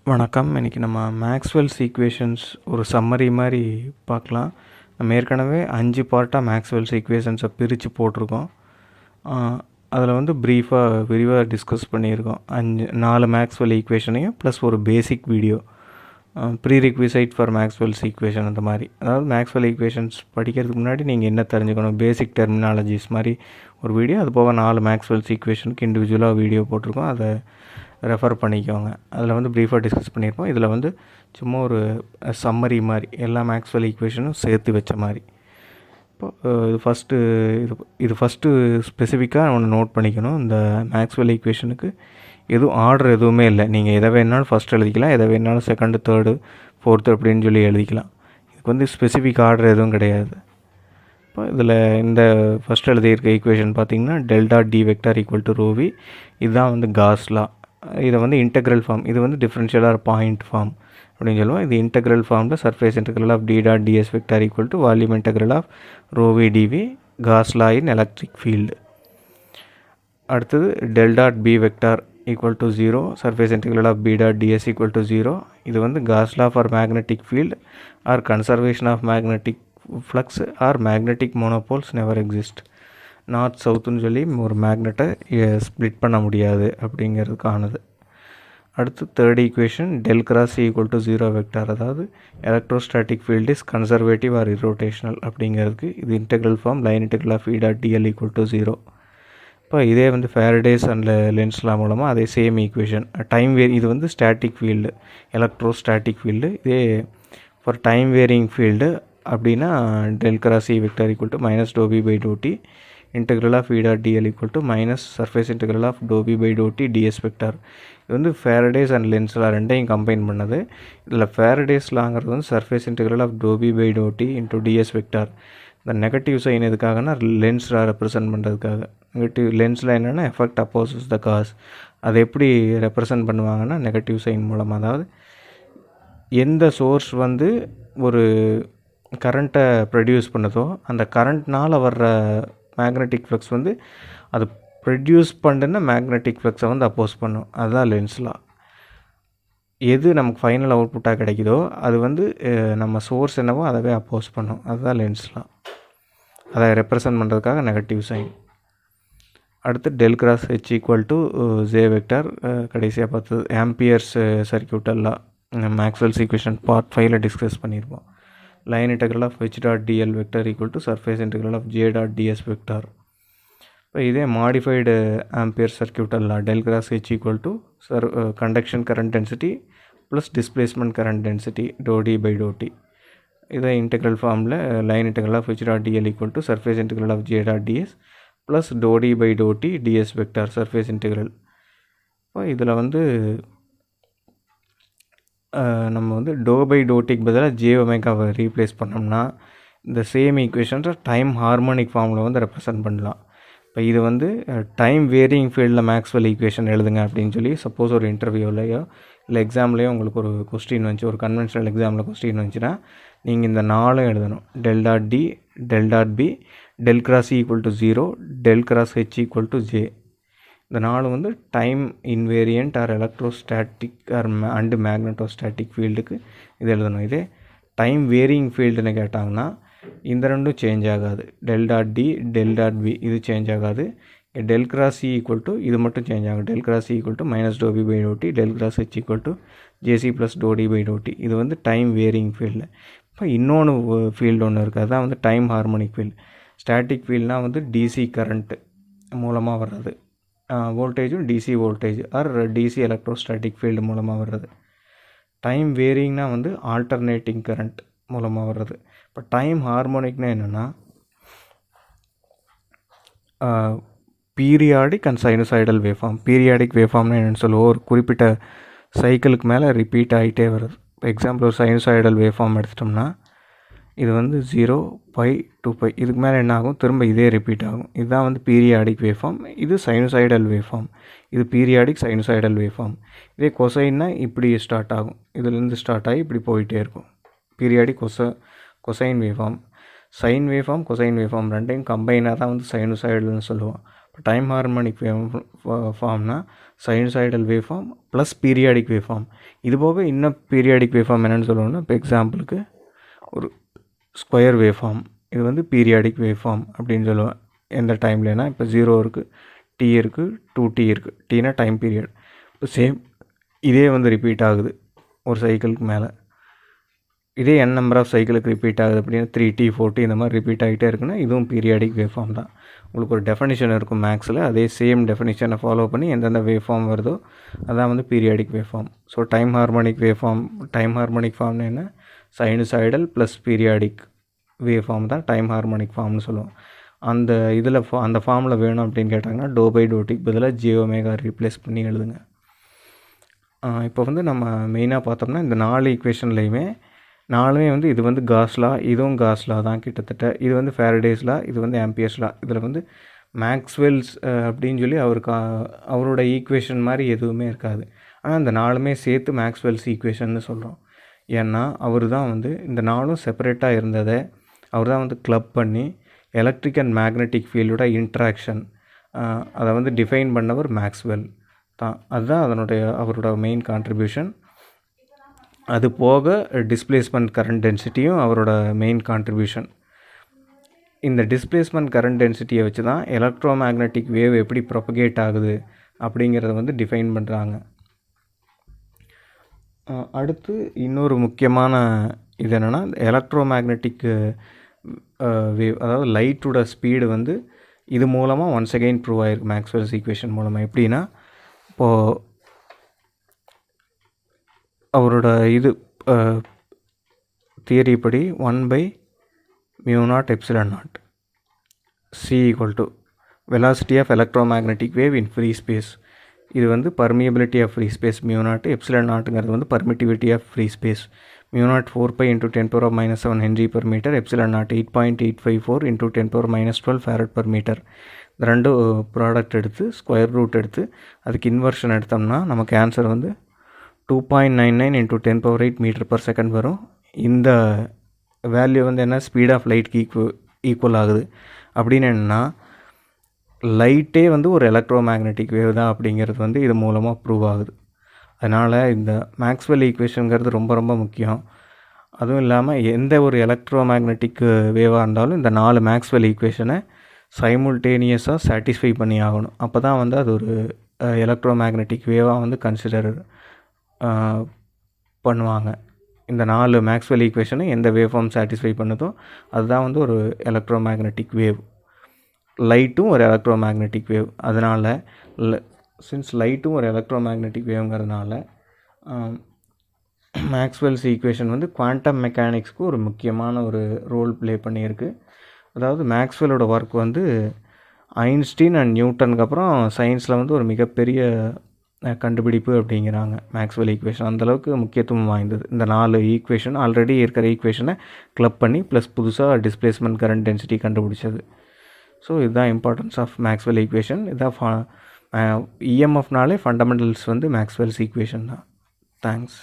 வணக்கம். இன்றைக்கி நம்ம மேக்ஸ்வெல்ஸ் ஈக்குவேஷன்ஸ் ஒரு சம்மரி மாதிரி பார்க்கலாம். நம்ம ஏற்கனவே 5 பார்ட்டாக மேக்ஸ்வெல்ஸ் ஈக்குவேஷன்ஸை பிரித்து போட்டிருக்கோம். அதில் வந்து விரிவாக டிஸ்கஸ் பண்ணியிருக்கோம். 4 மேக்ஸ்வெல் ஈக்குவேஷனையும் ப்ளஸ் ஒரு basic video prerequisite for Maxwell's equation. அந்த மாதிரி, அதாவது மேக்ஸ்வெல் ஈக்குவேஷன்ஸ் படிக்கிறதுக்கு முன்னாடி நீங்கள் என்ன தெரிஞ்சுக்கணும், பேசிக் டெர்மினாலஜிஸ் மாதிரி ஒரு வீடியோ. அது போக 4 மேக்ஸ்வெல்ஸ் ஈக்குவேஷனுக்கு இண்டிவிஜுவலாக வீடியோ போட்டிருக்கோம். அதை ரெஃபர் பண்ணிக்கோங்க. அதில் வந்து ப்ரீஃபாக டிஸ்கஸ் பண்ணியிருப்போம். இதில் வந்து சும்மா ஒரு சம்மரி மாதிரி எல்லா மேக்ஸ்வெல் ஈக்குவேஷனும் சேர்த்து வச்ச மாதிரி. இப்போ இது ஃபஸ்ட்டு ஸ்பெசிஃபிக்காக ஒன்று நோட் பண்ணிக்கணும். இந்த மேக்ஸ்வெல் ஈக்குவேஷனுக்கு ஆர்டர் எதுவுமே இல்லை. நீங்கள் எதை வேணாலும் ஃபஸ்ட் எழுதிக்கலாம், எதை வேணாலும் செகண்டு, தேர்டு, ஃபோர்த்து அப்படின்னு சொல்லி எழுதிக்கலாம். இதுக்கு வந்து ஸ்பெசிஃபிக் ஆர்டர் எதுவும் கிடையாது. இப்போ இதில் இந்த ஃபஸ்ட் எழுதியிருக்க ஈக்குவேஷன் பார்த்திங்கன்னா delta D vector equal to rho v. இதுதான் வந்து காஸ் லா. இதை வந்து இன்டெக்ரல் ஃபார்ம், இது வந்து டிஃப்ரென்ஷியல் ஆர் பாயிண்ட் ஃபார்ம் அப்படின்னு சொல்லுவோம். இது இன்டெக்ரல் ஃபார்மில் surface integral of D dot DS vector equal to volume integral of rho v D V Gauss law in electric field. அடுத்தது del dot B vector equal to 0 surface integral of B dot D S equal to 0. இது வந்து Gauss law for magnetic field or conservation of magnetic flux or magnetic monopoles never exist. North சவுத்துன்னு சொல்லி ஒரு மேக்னெட்டை split பண்ண முடியாது அப்படிங்கிறதுக்கானது. அடுத்து third equation del cross equal to 0 vector, அதாவது electrostatic field is conservative or irrotational அப்படிங்கிறதுக்கு இது integral form line integral of E dot TL equal to 0. இப்போ இதே வந்து ஃபேரடேஸ் அண்ட் லென்ஸ் லா மூலமாக அதே சேம் ஈக்குவேஷன் இது வந்து ஸ்டாட்டிக் ஃபீல்டு, எலக்ட்ரோஸ்டாட்டிக் ஃபீல்டு. இதே ஃபார் டைம் வேரியிங் ஃபீல்டு அப்படின்னா del cross E vector equal to minus dou B by to t integral of E dot dl equal to minus surface integral of dou b by dou t ds vector. இது வந்து Faraday's and lens லா ரெண்டையும் combine பண்ணது. இதில் Faraday's லாங்கிறது வந்து surface integral of dou b by dou t into ds vector. இந்த negative sign எதுக்காகனா Lenz law represent பண்ணுறதுக்காக. நெகட்டிவ் லென்ஸில் என்னென்னா எஃபெக்ட் அப்போசஸ் த காஸ். அதை எப்படி ரெப்ரசன்ட் பண்ணுவாங்கன்னா நெகட்டிவ் சைன் மூலமாக. அதாவது எந்த சோர்ஸ் வந்து ஒரு கரண்ட்டை ப்ரொடியூஸ் பண்ணுதோ அந்த கரண்ட்னால் வர்ற மேக்னெட்டிக் ஃப்ளக்ஸ் வந்து அது ப்ரொடியூஸ் பண்ணுன்னா மேக்னெட்டிக் ஃப்ளக்ஸை வந்து அப்போஸ் பண்ணும். அதுதான் லென்ஸ் லா. எது நமக்கு ஃபைனல் அவுட்புட்டாக கிடைக்குதோ அது வந்து நம்ம சோர்ஸ் என்னவோ அதவே அப்போஸ் பண்ணும். அதுதான் லென்ஸ் லா. அதை ரெப்ரசன்ட் பண்ணுறதுக்காக நெகட்டிவ் சைன். அடுத்து del cross H equal to J vector. கடைசியாக பார்த்தது Ampere's circuital law. Maxwell's equation part 5ல் டிஸ்கஸ் பண்ணியிருப்போம். Line integral of H dot dl vector equal to surface integral of J dot DS vector. இப்போ இதே modified Ampere circuital law del cross H equal to conduction current density plus displacement current density doe D by to t. இதே integral ஃபார்மில் line integral of H dot TL equal to surface integral of J dot ds plus dou D by to t ds vector surface integral. இப்போ இதில் வந்து நம்ம வந்து to by டோட்டிக்கு பதிலாக J ஒமேகாவை replace பண்ணோம்னா இந்த சேம் ஈக்குவேஷன்ஸை டைம் ஹார்மோனிக் ஃபார்மில் வந்து ரெப்ரசன்ட் பண்ணலாம். இப்போ இது வந்து டைம் வேரியிங் ஃபீல்டில் மேக்ஸ்வெல் ஈக்குவேஷன் எழுதுங்க அப்படின்னு சொல்லி சப்போஸ் ஒரு இன்டர்வியூலையோ இல்லை எக்ஸாம்லேயோ உங்களுக்கு ஒரு கொஸ்டின் வந்துச்சு, ஒரு கன்வென்ஷனல் எக்ஸாமில் கொஸ்டின் வந்துச்சுன்னா நீங்கள் இந்த 4 எழுதணும். Del dot D, del dot B, del cross equal to 0, del cross H equal to J. இந்த 4 வந்து time invariant or electrostatic or and magnetostatic ஃபீல்டுக்கு இது எழுதணும். இதே டைம் வேரியிங் ஃபீல்டுன்னு கேட்டாங்கன்னா இந்த ரெண்டும் சேஞ்ச் ஆகாது. Del dot D, del dot B இது சேஞ்ச் ஆகாது. Del cross C equal to இது மட்டும் சேஞ்ச் ஆகும். Del cross C equal to minus dou B by to t, del cross H equal to JC plus dou D by to t. இது வந்து time varying field. இப்போ இன்னொன்று field ஒன்று இருக்குது, அதுதான் வந்து டைம் ஹார்மோனிக் ஃபீல்டு. ஸ்டாட்டிக் ஃபீல்டுனால் வந்து டிசி கரண்ட்டு மூலமாக வர்றது, வோல்டேஜும் DC voltage or DC electrostatic field மூலமாக வர்றது. டைம் வேரியிங்னா வந்து ஆல்டர்னேட்டிங் கரண்ட் மூலமாக வர்றது. இப்போ டைம் ஹார்மோனிக்னா என்னென்னா periodic and sinusoidal waveform. Periodic வேவ்ஃபார்ம்னா என்னென்னு சொல்லுவோம், ஒரு குறிப்பிட்ட சைக்கிளுக்கு மேலே ரிப்பீட் ஆகிட்டே வருது. இப்போ எக்ஸாம்பிள் ஒரு சைனசாய்டல் வேவ்ஃபார்ம் எடுத்துட்டோம்னா இது வந்து 0, பை, 2π இதுக்கு மேலே என்ன ஆகும், திரும்ப இதே ரிப்பீட் ஆகும். இதுதான் வந்து பீரியாடிக் வேவ்ஃபார்ம். இது சைனசாய்டல் வேவ்ஃபார்ம். இது பீரியாடிக் சைனசாய்டல் வேவ்ஃபார்ம். இதே கொசைன்னா இப்படி ஸ்டார்ட் ஆகும், இதுலேருந்து ஸ்டார்ட் ஆகி இப்படி போயிட்டே இருக்கும். Periodic cosine waveform. Sine waveform, cosine waveform ரெண்டையும் கம்பைனாக தான் வந்து சைனசாய்டல்னு சொல்லுவோம். டைம் ஹார்மோனிக் வேவ் ஃபார்ம்னா sinusoidal wave form plus periodic wave form. இது போக இன்னும் பீரியாடிக் வேவ் ஃபார்ம் என்னென்னு சொல்லுவோம்னா, இப்போ எக்ஸாம்பிளுக்கு ஒரு ஸ்கொயர் வேவ் ஃபார்ம், இது வந்து பீரியாடிக் வேவ் ஃபார்ம் அப்படின்னு சொல்லுவேன். எந்த டைம்லனா இப்போ 0 இருக்குது, t இருக்குது, 2t இருக்குது. டீனா டைம் பீரியட். இப்போ சேம் இதே வந்து ரிப்பீட் ஆகுது ஒரு சைக்கிளுக்கு மேலே. இதே n நம்பர் ஆஃப் சைக்கிளுக்கு ரிப்பீட் ஆகுது அப்படின்னா 3t 4t இந்த மாதிரி ரிப்பீட் ஆகிட்டே இருக்குன்னா இதுவும் பீரியாடிக் வேவ் ஃபார்ம் தான். உங்களுக்கு ஒரு டெஃபனிஷன் இருக்கும் மேக்ஸில், அதே சேம் டெஃபனிஷனை ஃபாலோ பண்ணி எந்தெந்த வேவ் ஃபார்ம் வருதோ அதான் வந்து periodic wave form. So time harmonic wave form, time harmonic ஃபார்ம்னு என்ன, sinusoidal plus periodic wave form தான் டைம் ஹார்மோனிக் ஃபார்ம்னு சொல்லுவோம். அந்த இதில் அந்த ஃபார்மில் வேணும் அப்படின்னு கேட்டாங்கன்னா டோ பை டோட்டிக்கு பதிலாக ஜியோமேகா ரீப்ளேஸ் பண்ணி எழுதுங்க. இப்போ வந்து நம்ம மெயினாக பார்த்தோம்னா இந்த 4 ஈக்குவேஷன்லேயுமே வந்து இது வந்து காஸ்லா, இதுவும் காஸ்லா தான் கிட்டத்தட்ட. இது வந்து ஃபேரடேஸ்லா, இது வந்து ஆம்பியர்ஸ்லா. இதில் வந்து மேக்ஸ்வெல்ஸ் அப்படின்னு சொல்லி அவரோட ஈக்குவேஷன் மாதிரி எதுவுமே இருக்காது. ஆனால் இந்த 4மே சேர்த்து மேக்ஸ்வெல்ஸ் ஈக்குவேஷன்னு சொல்கிறோம். ஏன்னா அவர் தான் வந்து இந்த 4ம் செப்பரேட்டாக இருந்ததை அவர் தான் வந்து கிளப் பண்ணி எலக்ட்ரிக் அண்ட் மேக்னெட்டிக் ஃபீல்டோட இன்ட்ராக்ஷன் அதை வந்து டிஃபைன் பண்ணவர் மேக்ஸ்வெல் தான். அதுதான் அவரோட மெயின் கான்ட்ரிபியூஷன். அது போக டிஸ்பிளேஸ்மெண்ட் கரண்ட் டென்சிட்டியும் அவரோட மெயின் கான்ட்ரிபியூஷன். இந்த டிஸ்பிளேஸ்மெண்ட் கரண்ட் டென்சிட்டியை வச்சு தான் எலக்ட்ரோ மேக்னெட்டிக் வேவ் எப்படி ப்ரொபகேட் ஆகுது அப்படிங்கிறத வந்து டிஃபைன் பண்ணுறாங்க. அடுத்து இன்னொரு முக்கியமான இது என்னென்னா, எலக்ட்ரோ மேக்னெட்டிக் வேவ், அதாவது லைட்டோட ஸ்பீடு வந்து இது மூலமாக ஒன்ஸ் அகெயின் ப்ரூவ் ஆகிருக்கு மேக்ஸ்வெல்ஸ் ஈக்குவேஷன் மூலமாக. எப்படின்னா, இப்போது அவரோட இது தியரி படி 1/μ0ε0 c = velocity of electromagnetic wave in free space. இது வந்து permeability of free space μ0, ε0ங்கிறது வந்து permittivity of free space. μ0 4π × 10⁻⁻7 Henry per meter, ε0 8.854 × 10⁻12 Farad per meter. இந்த ரெண்டு ப்ராடக்ட் எடுத்து ஸ்கொயர் ரூட் எடுத்து அதுக்கு இன்வர்ஷன் எடுத்தோம்னா நமக்கு ஆன்சர் வந்து 2.99 × 10⁸ மீட்டர்/செகண்ட் வரும். இந்த வேல்யூ வந்து என்ன, ஸ்பீட் ஆஃப் லைட்க்கு ஈக்குவல் ஆகுது. அப்படின்னு என்னென்னா, லைட்டே வந்து ஒரு எலக்ட்ரோ மேக்னெட்டிக் வேவ் தான் அப்படிங்கிறது வந்து இது மூலமாக ப்ரூவ் ஆகுது. அதனால் இந்த மேக்ஸ்வெல் ஈக்குவேஷனுங்கிறது ரொம்ப ரொம்ப முக்கியம். அதுவும் இல்லாமல் எந்த ஒரு எலக்ட்ரோ மேக்னெட்டிக் வேவாக இருந்தாலும் இந்த 4 மேக்ஸ்வெல் ஈக்குவேஷனை சைமுல்டேனியஸாக சாட்டிஸ்ஃபை பண்ணி ஆகணும். அப்போ தான் வந்து அது ஒரு எலக்ட்ரோ மேக்னெட்டிக் வேவாக வந்து கன்சிடர் பண்ணுவாங்க. இந்த 4 மேக்ஸ்வெல் ஈக்குவேஷனை எந்த வேவ் ஃபார்ம் சாட்டிஸ்ஃபை பண்ணுதோ அதுதான் வந்து ஒரு எலக்ட்ரோ மேக்னெட்டிக் வேவ். லைட்டும் ஒரு எலக்ட்ரோ மேக்னெட்டிக் வேவ். அதனால் சின்ஸ் லைட்டும் ஒரு எலக்ட்ரோ மேக்னெட்டிக் வேவ்ங்கிறதுனால மேக்ஸ்வெல்ஸ் ஈக்குவேஷன் வந்து குவாண்டம் மெக்கானிக்ஸ்க்கு ஒரு முக்கியமான ஒரு ரோல் ப்ளே பண்ணியிருக்கு. அதாவது மேக்ஸ்வெல்லோட ஒர்க் வந்து ஐன்ஸ்டீன் அண்ட் நியூட்டனுக்கு அப்புறம் சயின்ஸில் வந்து ஒரு மிகப்பெரிய கண்டுபிடிப்பு அப்படிங்கிறாங்க மேக்ஸ்வெல் ஈக்குவேஷன். அந்தளவுக்கு முக்கியத்துவம் வாய்ந்தது. இந்த 4 ஈக்குவேஷன் ஆல்ரெடி இருக்கிற ஈக்குவேஷனை கிளப் பண்ணி ப்ளஸ் புதுசாக டிஸ்பிளேஸ்மெண்ட் கரண்ட் டென்சிட்டி கண்டுபிடிச்சது. ஸோ இதுதான் இம்பார்ட்டன்ஸ் ஆஃப் மேக்ஸ்வெல் ஈக்குவேஷன். இதுதான் இஎம்எஃப்னாலே ஃபண்டமெண்டல்ஸ் வந்து மேக்ஸ்வெல்ஸ் ஈக்குவேஷன் தான். தேங்க்ஸ்.